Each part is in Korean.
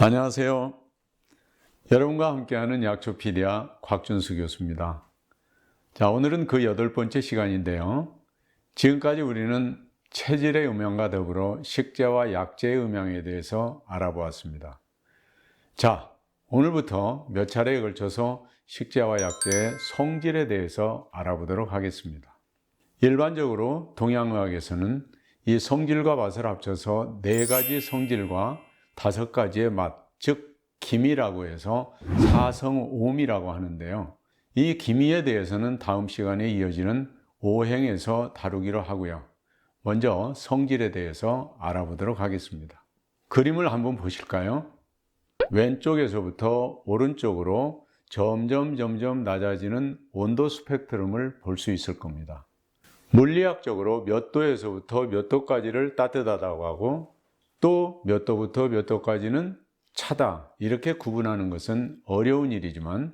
안녕하세요. 여러분과 함께하는 약초피디아 곽준수 교수입니다. 자, 오늘은 그 8번째 시간인데요. 지금까지 우리는 체질의 음양과 더불어 식재와 약재의 음양에 대해서 알아보았습니다. 자, 오늘부터 몇 차례에 걸쳐서 식재와 약재의 성질에 대해서 알아보도록 하겠습니다. 일반적으로 동양의학에서는 이 성질과 맛을 합쳐서 4가지 성질과 5가지의 맛, 즉 기미라고 해서 사성오미라고 하는데요. 이 기미에 대해서는 다음 시간에 이어지는 오행에서 다루기로 하고요. 먼저 성질에 대해서 알아보도록 하겠습니다. 그림을 한번 보실까요? 왼쪽에서부터 오른쪽으로 점점 낮아지는 온도 스펙트럼을 볼 수 있을 겁니다. 물리학적으로 몇 도에서부터 몇 도까지를 따뜻하다고 하고 또 몇 도부터 몇 도까지는 차다, 이렇게 구분하는 것은 어려운 일이지만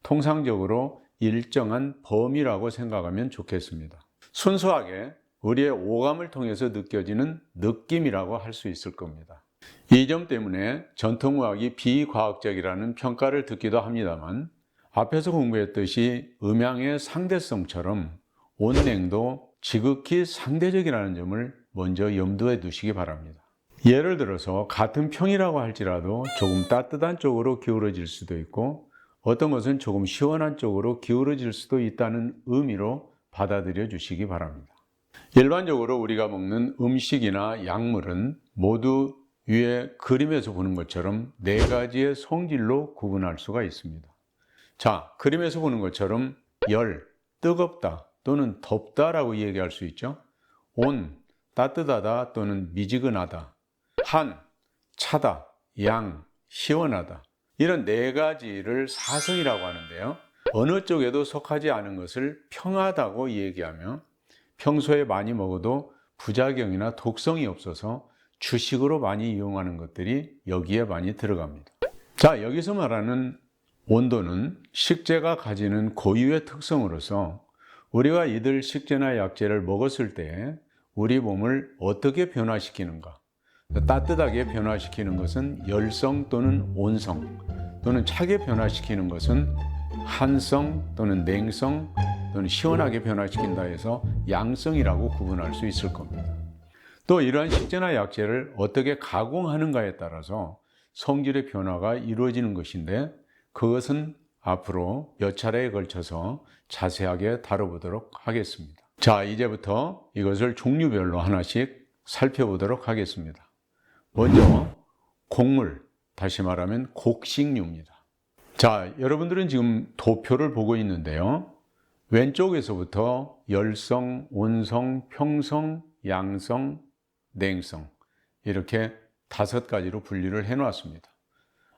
통상적으로 일정한 범위라고 생각하면 좋겠습니다. 순수하게 우리의 오감을 통해서 느껴지는 느낌이라고 할 수 있을 겁니다. 이 점 때문에 전통의학이 비과학적이라는 평가를 듣기도 합니다만, 앞에서 공부했듯이 음양의 상대성처럼 온냉도 지극히 상대적이라는 점을 먼저 염두에 두시기 바랍니다. 예를 들어서 같은 평이라고 할지라도 조금 따뜻한 쪽으로 기울어질 수도 있고 어떤 것은 조금 시원한 쪽으로 기울어질 수도 있다는 의미로 받아들여 주시기 바랍니다. 일반적으로 우리가 먹는 음식이나 약물은 모두 위에 그림에서 보는 것처럼 4가지의 성질로 구분할 수가 있습니다. 자, 그림에서 보는 것처럼 열, 뜨겁다 또는 덥다라고 얘기할 수 있죠. 온, 따뜻하다 또는 미지근하다. 한, 차다, 양, 시원하다. 이런 4가지를 사성이라고 하는데요. 어느 쪽에도 속하지 않은 것을 평하다고 얘기하며 평소에 많이 먹어도 부작용이나 독성이 없어서 주식으로 많이 이용하는 것들이 여기에 많이 들어갑니다. 자, 여기서 말하는 온도는 식재가 가지는 고유의 특성으로서 우리가 이들 식재나 약재를 먹었을 때 우리 몸을 어떻게 변화시키는가? 따뜻하게 변화시키는 것은 열성 또는 온성, 또는 차게 변화시키는 것은 한성 또는 냉성, 또는 시원하게 변화시킨다 해서 양성이라고 구분할 수 있을 겁니다. 또 이러한 식재나 약재를 어떻게 가공하는가에 따라서 성질의 변화가 이루어지는 것인데, 그것은 앞으로 몇 차례에 걸쳐서 자세하게 다뤄보도록 하겠습니다. 자, 이제부터 이것을 종류별로 하나씩 살펴보도록 하겠습니다. 먼저 곡물, 다시 말하면 곡식류입니다. 자, 여러분들은 지금 도표를 보고 있는데요. 왼쪽에서부터 열성, 온성, 평성, 양성, 냉성, 이렇게 5가지로 분류를 해놓았습니다.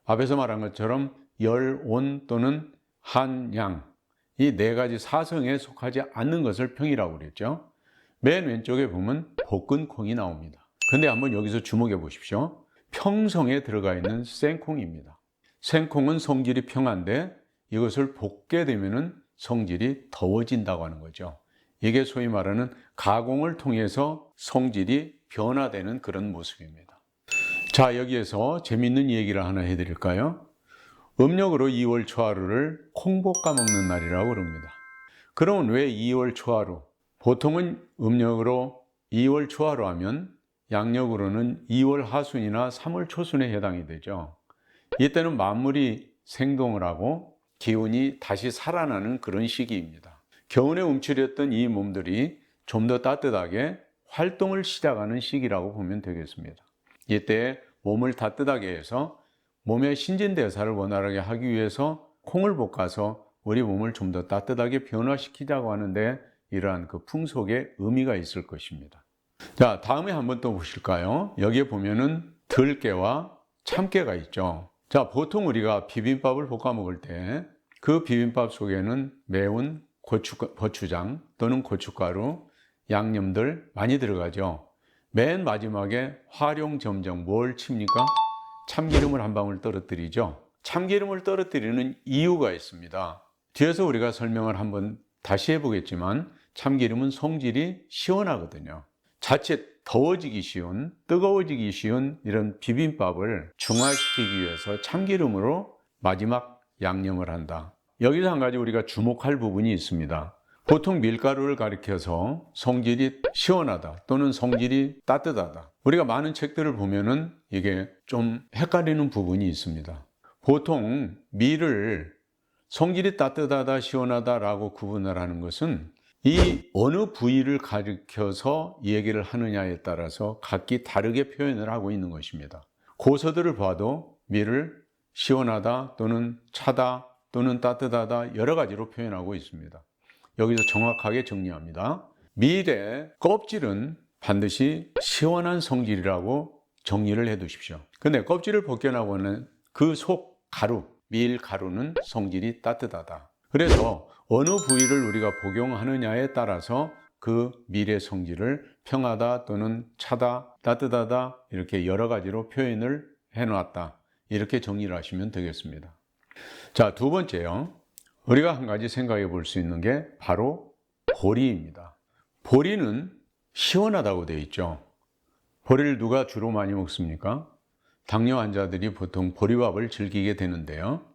앞에서 말한 것처럼 열, 온 또는 한, 양, 이 4가지 사성에 속하지 않는 것을 평이라고 그랬죠. 맨 왼쪽에 보면 볶은콩이 나옵니다. 근데 한번 여기서 주목해 보십시오. 평성에 들어가 있는 생콩입니다. 생콩은 성질이 평한데 이것을 볶게 되면 성질이 더워진다고 하는 거죠. 이게 소위 말하는 가공을 통해서 성질이 변화되는 그런 모습입니다. 자, 여기에서 재밌는 얘기를 하나 해드릴까요? 음력으로 2월 초하루를 콩볶아 먹는 날이라고 그럽니다. 그러면 왜 2월 초하루? 보통은 음력으로 2월 초하루 하면 양력으로는 2월 하순이나 3월 초순에 해당이 되죠. 이때는 만물이 생동을 하고 기운이 다시 살아나는 그런 시기입니다. 겨울에 움츠렸던 이 몸들이 좀 더 따뜻하게 활동을 시작하는 시기라고 보면 되겠습니다. 이때 몸을 따뜻하게 해서 몸의 신진대사를 원활하게 하기 위해서 콩을 볶아서 우리 몸을 좀 더 따뜻하게 변화시키자고 하는데 이러한 그 풍속의 의미가 있을 것입니다. 자, 다음에 한번 또 보실까요? 여기에 보면은 들깨와 참깨가 있죠. 자, 보통 우리가 비빔밥을 볶아 먹을 때 그 비빔밥 속에는 매운 고추장 또는 고춧가루, 양념들 많이 들어가죠. 맨 마지막에 활용점정 뭘 칩니까? 참기름을 한 방울 떨어뜨리죠. 참기름을 떨어뜨리는 이유가 있습니다. 뒤에서 우리가 설명을 한번 다시 해보겠지만 참기름은 성질이 시원하거든요. 자칫 더워지기 쉬운, 뜨거워지기 쉬운 이런 비빔밥을 중화시키기 위해서 참기름으로 마지막 양념을 한다. 여기서 한 가지 우리가 주목할 부분이 있습니다. 보통 밀가루를 가리켜서 성질이 시원하다 또는 성질이 따뜻하다. 우리가 많은 책들을 보면은 이게 좀 헷갈리는 부분이 있습니다. 보통 밀을 성질이 따뜻하다, 시원하다라고 구분을 하는 것은 이 어느 부위를 가리켜서 얘기를 하느냐에 따라서 각기 다르게 표현을 하고 있는 것입니다. 고서들을 봐도 밀을 시원하다 또는 차다 또는 따뜻하다 여러 가지로 표현하고 있습니다. 여기서 정확하게 정리합니다. 밀의 껍질은 반드시 시원한 성질이라고 정리를 해 두십시오. 근데 껍질을 벗겨나고는 그 속 가루, 밀 가루는 성질이 따뜻하다. 그래서 어느 부위를 우리가 복용하느냐에 따라서 그 밀의 성질을 평하다 또는 차다, 따뜻하다 이렇게 여러 가지로 표현을 해놨다. 이렇게 정리를 하시면 되겠습니다. 자, 두 번째요. 우리가 한 가지 생각해 볼 수 있는 게 바로 보리입니다. 보리는 시원하다고 되어 있죠. 보리를 누가 주로 많이 먹습니까? 당뇨 환자들이 보통 보리밥을 즐기게 되는데요.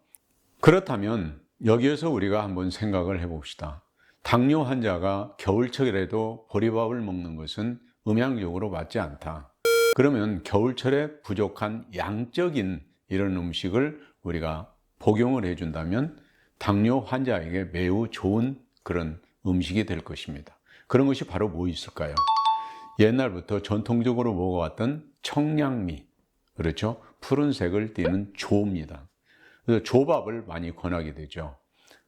그렇다면 여기에서 우리가 한번 생각을 해봅시다. 당뇨 환자가 겨울철에도 보리밥을 먹는 것은 음향적으로 맞지 않다. 그러면 겨울철에 부족한 양적인 이런 음식을 우리가 복용을 해준다면 당뇨 환자에게 매우 좋은 그런 음식이 될 것입니다. 그런 것이 바로 뭐 있을까요? 옛날부터 전통적으로 먹어왔던 청량미, 그렇죠? 푸른색을 띠는 조입니다. 그래서 조밥을 많이 권하게 되죠.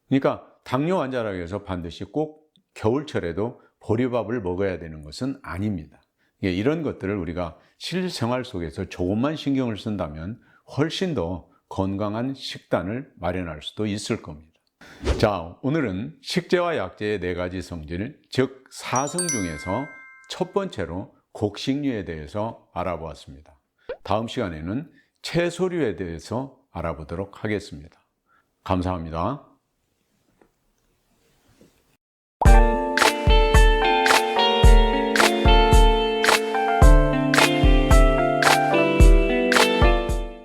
그러니까 당뇨 환자라고 해서 반드시 꼭 겨울철에도 보리밥을 먹어야 되는 것은 아닙니다. 이런 것들을 우리가 실생활 속에서 조금만 신경을 쓴다면 훨씬 더 건강한 식단을 마련할 수도 있을 겁니다. 자, 오늘은 식재와 약재의 4가지 성질, 즉 4성 중에서 첫 번째로 곡식류에 대해서 알아보았습니다. 다음 시간에는 채소류에 대해서 알아보도록 하겠습니다. 감사합니다.